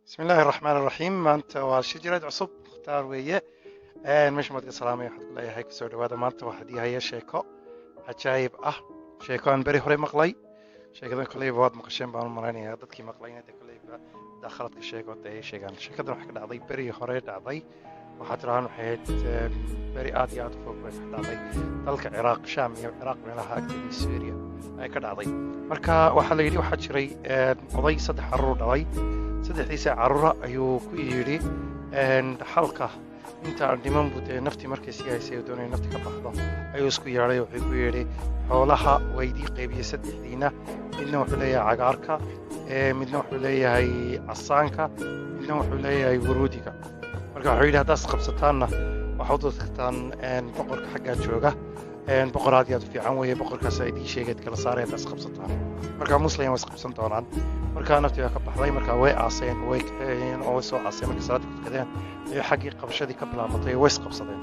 بسم الله الرحمن الرحيم maanta waa shijirad cusub mukhtaar weeye meesha madka salaamay waxaad ku leeyahay kusoo dhawaada maanta waxaad ii haya sheeko cajaayib ah sheeko aan beri hore maqlay sheekadan koleyba waad maqasheen baan u malaynayaa dadkii maqlayna dee koleyba daa khaladka sheegooda ay sheegaan sheekadan waxaa ka dhacday beri hore dhacday waxaa tirahaan waxay ahayd beri aad iyo aad u fog bay ka dhacday dalka ciraaq shaam iyo ciraaq meelaha agteeda syria ay ka dhacday marka waxaa la yidhi waxaa jiray oday saddex carruur dhalay saddexdiisa carruura ayuu ku yidhi xalka inta dhiman buu dee naftii markay sii haysay oo doonaya nafti ka baxdo ayuu isku yeedhay wuxuu ku yidhi xoolaha waydii qaybiyey saddexdiina midna wuxuu leeyahay cagaarka midna wuxuu leeyahay casaanka midna wuxuu leeyahay waruudiga marka wuxuu yidhi haddaad isqabsataanna waxaad u dadkataan boqorka xaggaa jooga boqor aad iyo aad u fiican weeye boqorkaas idii sheegeed kala saaray haddaad isqabsataan marka muslim way isqabsan doonaan markaa naftii baa ka baxday markaa way aaseen way kaxeeyeen oo way soo aaseen markay salaada ku tukadeen ayay xaggii qabashadii ka bilaabatay way isqabsadeen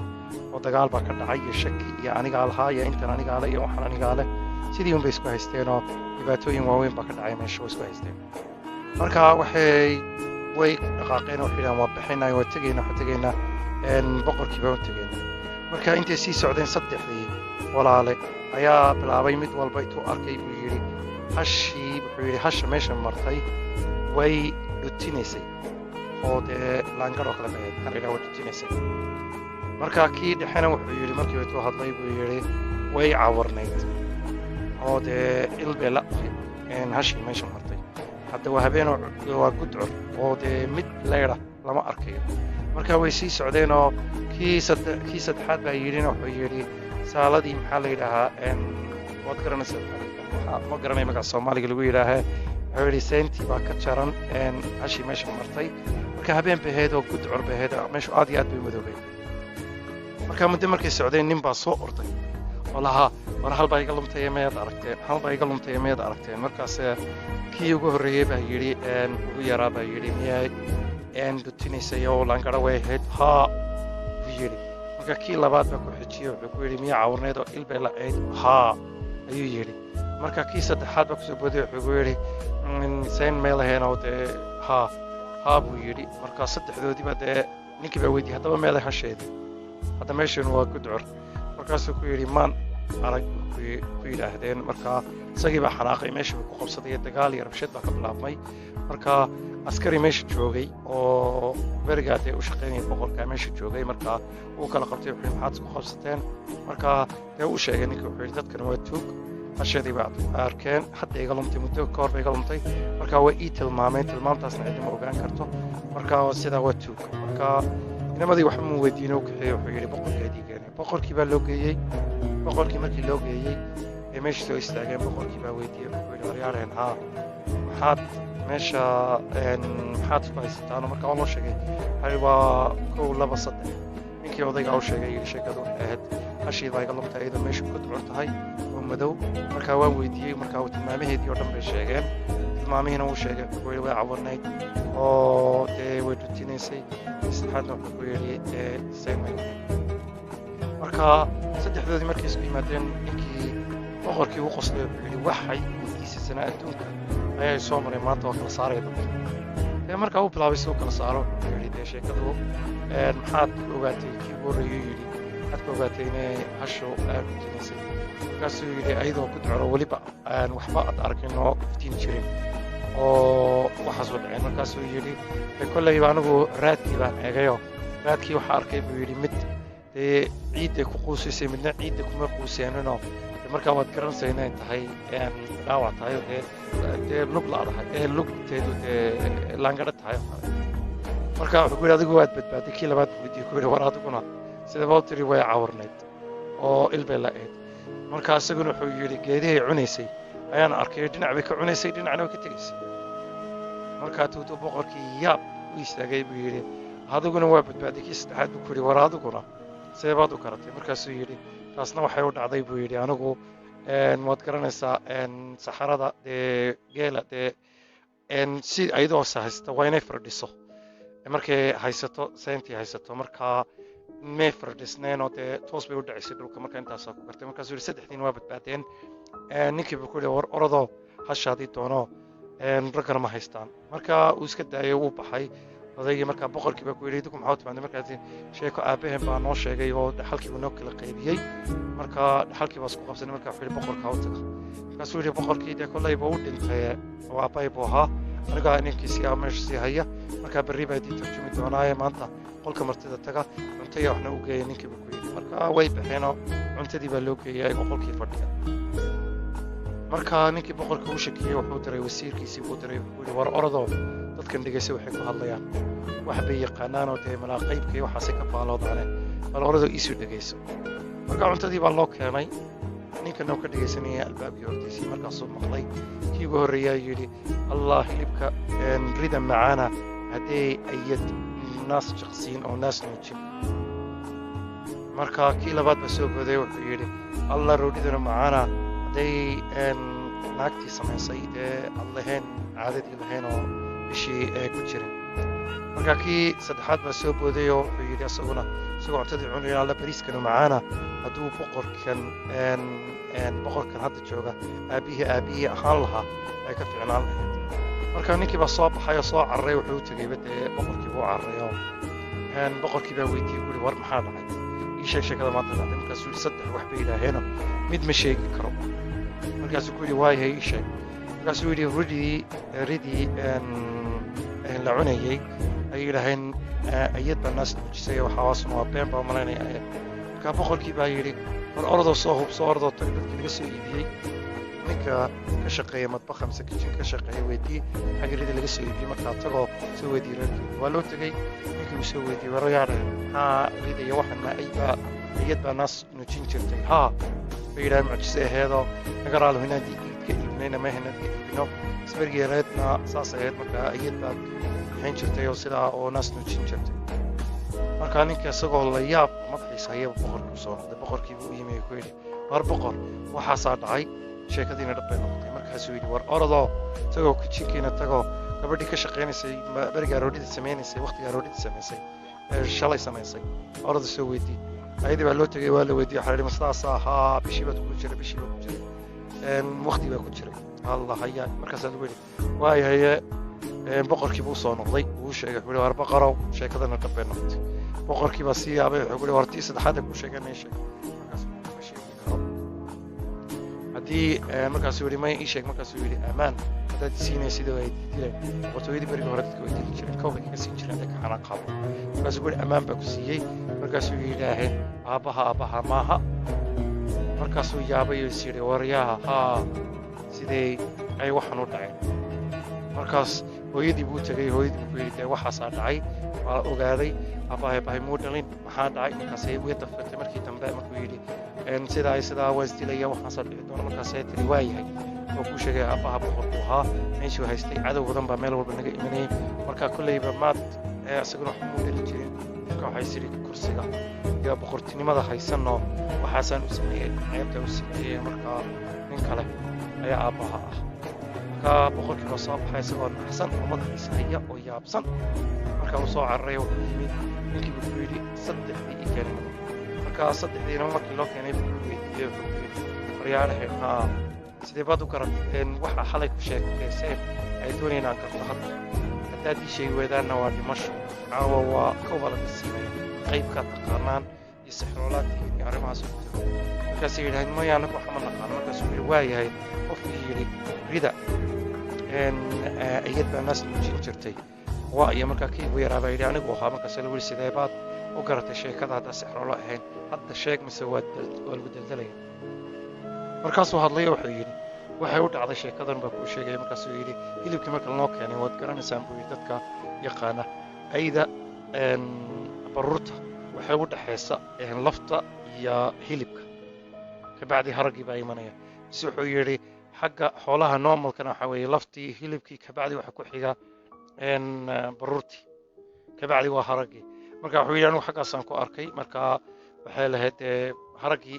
oo dagaal baa ka dhacay iyo shaki iyo anigaa lahaa iyo intan anigaa le iyo waxaan anigaa leh sidii unbay isku haysteen oo dhibaatooyin waaweyn baa ka dhacay meesha way isku haysteen marka way dhaqaaqeen oo waxay yidhahan waa bixinay waa tegaynaa waxaa tegaynaa boqorkii baa u tegaynaa marka intay sii socdeen saddexdii walaale ayaa bilaabay mid walba intuu arkay buu yidhi hashii wuxuu yidhi hasha meesha martay way dhutinaysay oo dee laangadhoo kale baheed maxaa la yidhaha way dhutinaysay marka kii dhexena wuxuu yidhi markii intuu hadlay buu yidhi way cawarnayd oo dee ilbee la hashii meesha martay hadda waa habeenoo waa gudcur oo dee mid leydha lama arkayo marka way sii socdeenoo kii saddexaad baa yidhina wuxuu yidhi saaladii maxaa la yidhaahaa waad garanaysa ma garanay magaca soomaaliga lagu yidhaahee wuxuu yidhi seyntii baa ka jaran hashii meesha martay marka habeen baheed oo gudcur baheed meeshu aad iyo aad bay madoobeen marka muddo markay socdeen nin baa soo orday oo lahaa war halbaa iga lumtay miyaad aragteen markaas kii ugu horreeyey baa yidhi ugu yaraa baa yidhi miyay dhutinaysay oo laangara way ahayd haa buu yidhi marka kii labaad baa ku xijiyey wuxuu ku yidhi miyaa cawarneed oo ilbay la ayd haa ayuu yidhi marka kii saddexaad baa kusoo boodiyey wuxuu ku yidhi sayn may lahayn oo dee haa buu yidhi marka saddexdoodiiba dee ninkii baa weydiiyey haddaba meelay hasheedii hadda meeshanu waa gudcur markaasuu ku yidhi maan arag ku yidhaahdeen marka isagii baa xanaaqay meeshii buu ku qabsaday dagaal iyo rabshad baa ka bilaabmay marka askari meesha joogay oo berigaa dee u shaqaynaya boqorkaa meesha joogay marka uu kala qabtay wuxuu yidhi maxaad isku qabsateen marka dee uu sheegay ninkii wuxuu yidhi dadkan waa tuug hashadii baa arkeen hadda iga lumtay muddo ka hor ba iga lumtay marka way ii tilmaameen tilmaamtaasna cidima ogaan karto marka sidaa waa tuug marka inamadii waxba mu weydiino u kaxeeyey wuxuu yidhi boqorkeedii keenay boqorkii baa loo geeyey boqorkii markii loo geeyey ee meeshii soo istaageen boqorkii baa weydiiyey wuxuu yidhi waryaareen haa maxaad meesha maxaad isku haysataano marka waa loo sheegay waa 1 2 3 ninkii odaygaa u sheegay yidhi sheekadu waxay ahayd hashii baa iga lumtay iyadoo meeshu ka ducur tahay oo madow marka waan weydiiyey marka tilmaamaheedii oo dhan bay sheegeen tilmaamihiina wuu sheegay wuxuu yidhi way cawarnayd oo dee way dhutinaysay saddexaadna wuxuu ku yidhi sayn may lahayd marka saddexdoodii markay isku yimaadeen ninkii boqorkii u qoslay wuxuu yidhi waxay weydiisasanaa adduunka ayaa soo maray maanta waa kala saaraya dadka dee markaa uu bilaabay si uu kala saaro wuxuu yidhi dee sheekadu maxaad ogaatay kii ugu horreeyuu yidhi maxaad ka ogaatay inay hashu dhutinaysay markaasuu yidhi ayadoo ku ducuro weliba waxba aad arkin oo iftiin jirin oo waxaasoo dhaceen markaasuu yidhi dee kollayba anigu raadkii baan eegayoo raadkii waxaa arkay buu yidhi mid dee ciidday ku quusaysay midna ciidda kuma quuseeninoo markaa waad garanaysaa inay tahay dhaawac tahay dee lug la'dahay lugteedu dee laangadho tahay marka wuxuu ku yidhi adigu waad badbaaday kii labaad buu weydiiyey ku yidhi war adiguna sidaba u tiri way cawarnayd oo ilbay la'ayd marka isaguna wuxuu yidhi geedihay cunaysay ayaan arkay dhinac bay ka cunaysay dhinacna way ka tegaysay markaa tuutuu boqorkii yaab u istaagay buu yidhi adiguna waa badbaaday kii saddexaad buu ku yidhi war adiguna seebaad u garatay markaasuu yidhi taasna waxay u dhacday buu yidhi anigu waad garanaysaa saxarada dee geela dee si ayadoo haysta waa inay fardhiso markay haysato sayntii haysato markaa may fardhisneenoo dee toos bay u dhacaysay dhulka marka intaasaa ku gartay markaasuu yidhi saddexdiina waa badbaadeen ninkii buu ku yidhi war orodoo hashaadii doono raggana ma haystaan marka uu iska daayay wuu baxay odaygii markaa boqorkii baa ku yidhi idinku maxaa u timaadeen markaasi sheeko aabaheen baa noo sheegay oo dhaxalkii buu noo kala qaybiyey marka dhaxalkii baa isku qabsanay markaa wuxuu yidhi boqorka u taga markaasuu yidhi boqorkii dee kollayba u dhintay oo aabbahay buu ahaa anigaa ninkiisii aa meesha sii haya markaa berri baa idii tarjumi doonaaye maanta qolka martida taga cuntaya waxna u geeyay ninkii buu ku yidhi marka way baxeenoo cuntadii baa loo geeyay ayagoo qolkii fadhiya marka ninkii boqorka u shakiyey wuxuu diray wasiirkiisii buu diray wuxuu yidhi war orodoo dadkan dhegaysa waxay ku hadlayaan wax bay yaqaanaanoo dee malaaqaybka iyo waxaasay ka faaloodaane bal orodoo iisu dhegayso marka cuntadii baa loo keenay ninkana uu ka dhegaysanaya albaabkii hortiisii markaasuu maqlay kii ugu horreeyaa yidhi allah hilibka rida macaana haddee ayad naas jaqsiin oo naas nuujin marka kii labaad baa soo goday wuxuu yidhi allah roodhidana macaana hadday naagtii samaysay dee ad lahayn caadadii lahayn oo bishii ku jirin marka kii saddexaad baa soo booday oo wuxuu yidhi isaguna isagoo cuntadii cunaya alla bariiskanu macaana hadduu boqorkan hadda jooga aabbihii ahaan lahaa ay ka ficnaan lahayd marka ninkii baa soo baxay oo soo cararay wuxuu u tegeyba dee boqorkii buu cararay oo boqorkii baa weydiiyey guri war maxaa dhacay ii sheeg sheekada maanta dhacday markaasuu yidhi saddex wax bay yidhaaheeno mid ma sheegi karo markaasuu ku yidhi waayahay ii sheeg markaasuu yidhi ridii la cunayey ayay yidhaaheen ayad baa naas nuujisay waxaasuna waa been baa malaynaya ayad markaa boqorkii baa yidhi war orodoo soo hub soo orodoo tag dadkii laga soo iibiyey ninka ka shaqeeya madbaxa mise kitchen ka shaqeeya weydii xagga rida laga soo iibiyey markaa tagoo soo weydiiyey reerkeedii waa loo tegey ninkii uu soo weydiiyey warayaadhe maxaa ridaya waxan ma ayad baa naas nuujin jirtay haa bay yidhaaheen mucjise aheedoo naga raalo hinaadii iidka iibinayna ma hinaadka iibino isbargii reedna saas ahayd markaa ayad baad hayn jirtay oo sidaa oo naas nuujin jirtay markaa ninka isagoo la yaab madaxiisa hayaba boqorkii usoo noqday boqorkii buu u yimi ku yidhi war boqor waxaasaa dhacay sheekadiina dhab bay noqotay markaasuu yidhi war orodoo isagoo kijinkiina tagoo gabadhii ka shaqaynaysay berigaa roodhida samaynaysay waqtigaa roodhida samaysay shalay samaysay orada soo weydii ayadii baa loo tegay waa la weydiiyey waxaa la yidhi ma sidaasaa haa bishii baa ku jiray waqti baa ku jiray allah hayaa markaasaa lagu yidhi waayahaye boqorkii buu soo noqday wuu sheegay wuxuu yidhi war boqorow sheekadana dhab bay noqotay boqorkii baa sii yaabay wuxuu yidhi war tii saddexaad ku sheegay ma sheeg markaasuu ma sheegi karo haddii markaasuu yidhi ma ii sheeg markaasuu yidhi ammaan haddaad siinaysid oo ay dileen boqortooyadii berigii hore dadka way dili jireen kowbay kaga siin jireen dadka xanaan qabo markaasuu ku yidhi ammaan baa ku siiyey markaasuu yidhaaheen aabbaha maaha markaasuu yaabay oo is yidhi waryaha haa sidee ay waxan u dhaceen markaas hooyadii buu tegey hooyadii buu ku yidhi dee waxaasaa dhacay waa ogaaday aabbahay muu dhalin maxaa dhacay markaasay uga dafatay markii dambe markuu yidhi sidaa waa isdilaya waxaasaa dhici doona markaasay tiri waa yahay oo kuu sheegay aabbaha boqorku ahaa meeshuu haystay cadow badan baa meel walba naga imanayay markaa kolleyba maad isaguna wax muu dhali jirin marka waxay sidhi kursiga iyo boqortinimada haysanoo waxaasaan u sameeyey ceebta u sameeyey markaa nin kale ayaa aabbaha ah markaa boqorkii baa soo baxay isagoo naxsan oo madaxiisa haya oo yaabsan markaa uu soo cararay wuxuu yimid ninkii buu ku yidhi saddexdii ii keenay markaa saddexdiina markii loo keenay buu weydiiyey wuxuu ku yidhi waryaadhahe haa sidee baad u garateen waxa xalay ku sheekayseen ay doonayeen aan garto haddaad ii sheegi weydaanna waa dhimasho caawa waa kowba laga siinaya qaybkaad taqaanaan iyo sixroolaadkii iyo arrimahaas u jiro markaasay yidhaaheen maya anagu waxma naqaano markaasuu yidhi waa yahay qofkii yidhi rida ayad baa naas nuujin jirtay waa iyo markaa kii ugu yaraa baa yidhi anigu ahaa markaas lagu yidhi sidee baad u garatay sheekada haddaa sixroolo ahayn hadda sheeg mise waa lagu daldalaya markaasuu hadlay wuxuu yidhi waxay u dhacday sheekadan baa kuu sheegaya markaasuu yidhi hilibkii marka lanoo keenay waad garanaysaan buu yidhi dadka yaqaana ayda baruurta waxay u dhaxaysa lafta iyo hilibka kabacdi haraggii baa imanaya si wuxuu yidhi xagga xoolaha normalkana waxaa weeye laftii hilibkii kabacdi waxa ku xiga baruurtii kabacdi waa haraggii marka wuxuu yidhi anigu xaggaasaan ku arkay marka waxay lahayd haraggii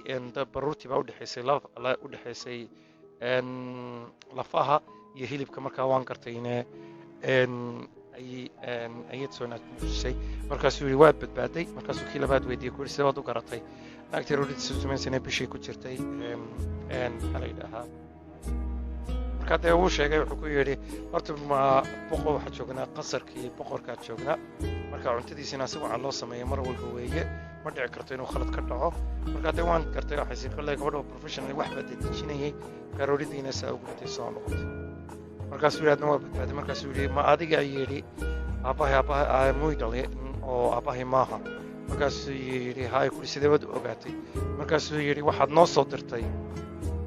baruurtii baa u dhexaysay lafaha iyo hilibka markaa waan gartay ine ayad soo naadmuujisay markaasuu yidhi waad badbaaday markaasuu kii labaad weydiiyey ku yidhi sidee waad u garatay naagtii roodhida sumaysanee bishii ku jirtay maxaa la yidhaahaa markaa dee wuu sheegay wuxuu ku yidhi horta ma boqor waxaa joognaa qasarkii boqorkaa joognaa marka cuntadiisina si wacan loo sameeya mar walba weeye ma dhici karto inuu khalad ka dhaco markaa dee waan gartay waxaysi kolley gabadha professional wax baa dedejinayay garooridiina saa ugu batay soo noqotay markaasuu yidhi adna waa badbaaday markaasuu yidhi ma adiga yidhi aabbahay muy dhalay oo aabbahay maaha markaasuu yidhi hay kuli sidee baad u ogaatay markaasuu yidhi waxaad noo soo dirtay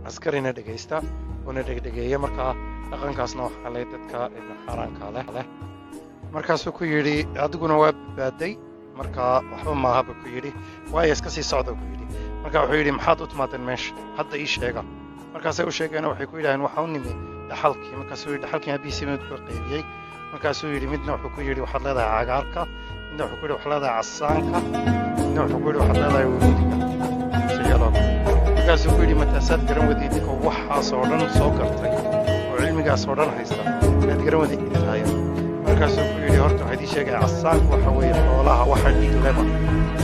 askarina dhegaysta oona dhegdhegeeya markaa dhaqankaasna waxaa leh dadka xaaraanka leh markaasuu ku yidhi adiguna waa badbaaday markaa waxba maaha buu ku yidhi waayo iska sii socda buu yidhi marka wuxuu yidhi maxaad u timaadeen meesha hadda ii sheega markaasay u sheegeena waxay ku yidhaaheen waxaa u nimi dhaxalkii markaasuu yidhi dhaxalkii abiisi mid buu qaybiyey markaasuu yidhi midna wuxuu ku yidhi waxaad leedahay cagaarka midna wuxuu ku yidhi waxaad leedahay casaanka midna wuxuu ku yidhi waxaad leedahay welidiga siyaloo markaasuu ku yidhi mataasaad garan wadiid idinkoo waxaas oo dhan soo gartay oo cilmigaas oo dhan haysta inaad garan wadiid idinhaaya markaasuu ku yidhi horta waxaa idii sheegaya casaanku waxa weeye xoolaha waxa dhiig leba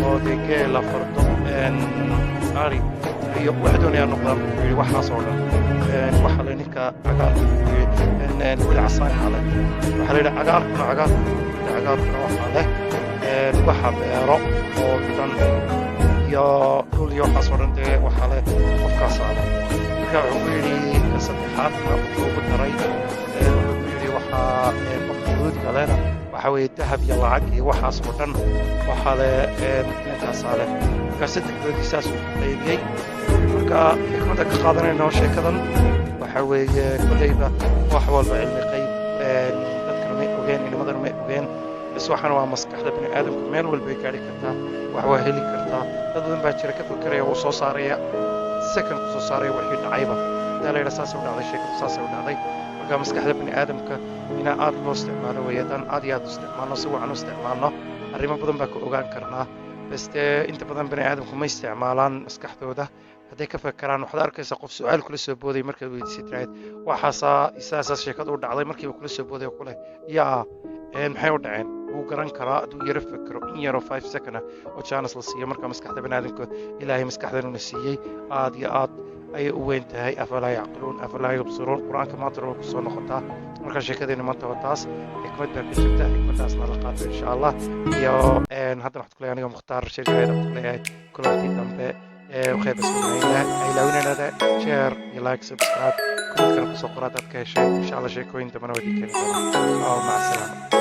oo dee geela fardo ari iyo wax doonaya noqdaan buu yidhi waxaas oo dhan waxaa la ninka cagaarka weli casaanka leh waxaa la yidhi cagaarkuna waxaa leh waxa beero oo dhan iyo dhul iyo waxaas oo dhan dee waxaa leh qofkaasaa leh marka wuxuu ku yidhi ka saddexaadna wuxuu ugu daray wuxuu ku yidhi waxaa qofka guudka lehna waxaa weeye dahab iyo lacag iyo waxaas oo dhan waxaa leh ninkaasaa leh marka saddexdoodii saasuu ku qaybiyey marka xikmadda ka qaadanayno sheekadan waxaa weeye kolleyba wax walba cilmi qayb dadkana may ogeen inimadana may ogeen bas waxaana waa maskaxda bini aadamka meel walbay gaari kartaa wax waa heli kartaa dad badan baa jira ka fakeraya wuu soo saaraya second ku soo saaraya wixii dhacayba hadaa la yidhaa saasay u dhacday sheekadu saasay u dhacday marka maskaxda bini aadamka inaa aad loo isticmaalo weeye haddaan aad iyo aad u isticmaalno si wacan u isticmaalno arrimo badan baa ka ogaan karnaa bas dee inta badan bini aadamku ma isticmaalaan maskaxdooda hadday ka fakeraan waxaad arkaysaa qof su-aal kula soo booday markaad weydiisay tirahayd waxaasaa sheekada u dhacday markiiba kula soo booday oo kuleh yaa maxay u dhaceen wuu garan karaa hadduu yaro fekero in yaroo 5 second ah oo jaanis la siiyo marka maskaxda baniaadamka ilaahay maskaxdanuna siiyey aad iyo aad ayay u weyn tahay afalaa yacqiluun afalaa yubsiruun qur-aanka maanta waa ku soo noqotaa marka sheekadeena maanta waa taas xikmad baa ka jirta xikmaddaasna la qaato insha allah iyo haddan waxaad kuleeyahay aniga mukhtaar sheekayda waxaad kuleeyahay kulantii dambe وخير بس ilaawina inaada share iyo like subscribe kumadkana kusoo qoraad aad ka heshay insha allah sheekooyin dambana waa idin keeni doonaa maca salaama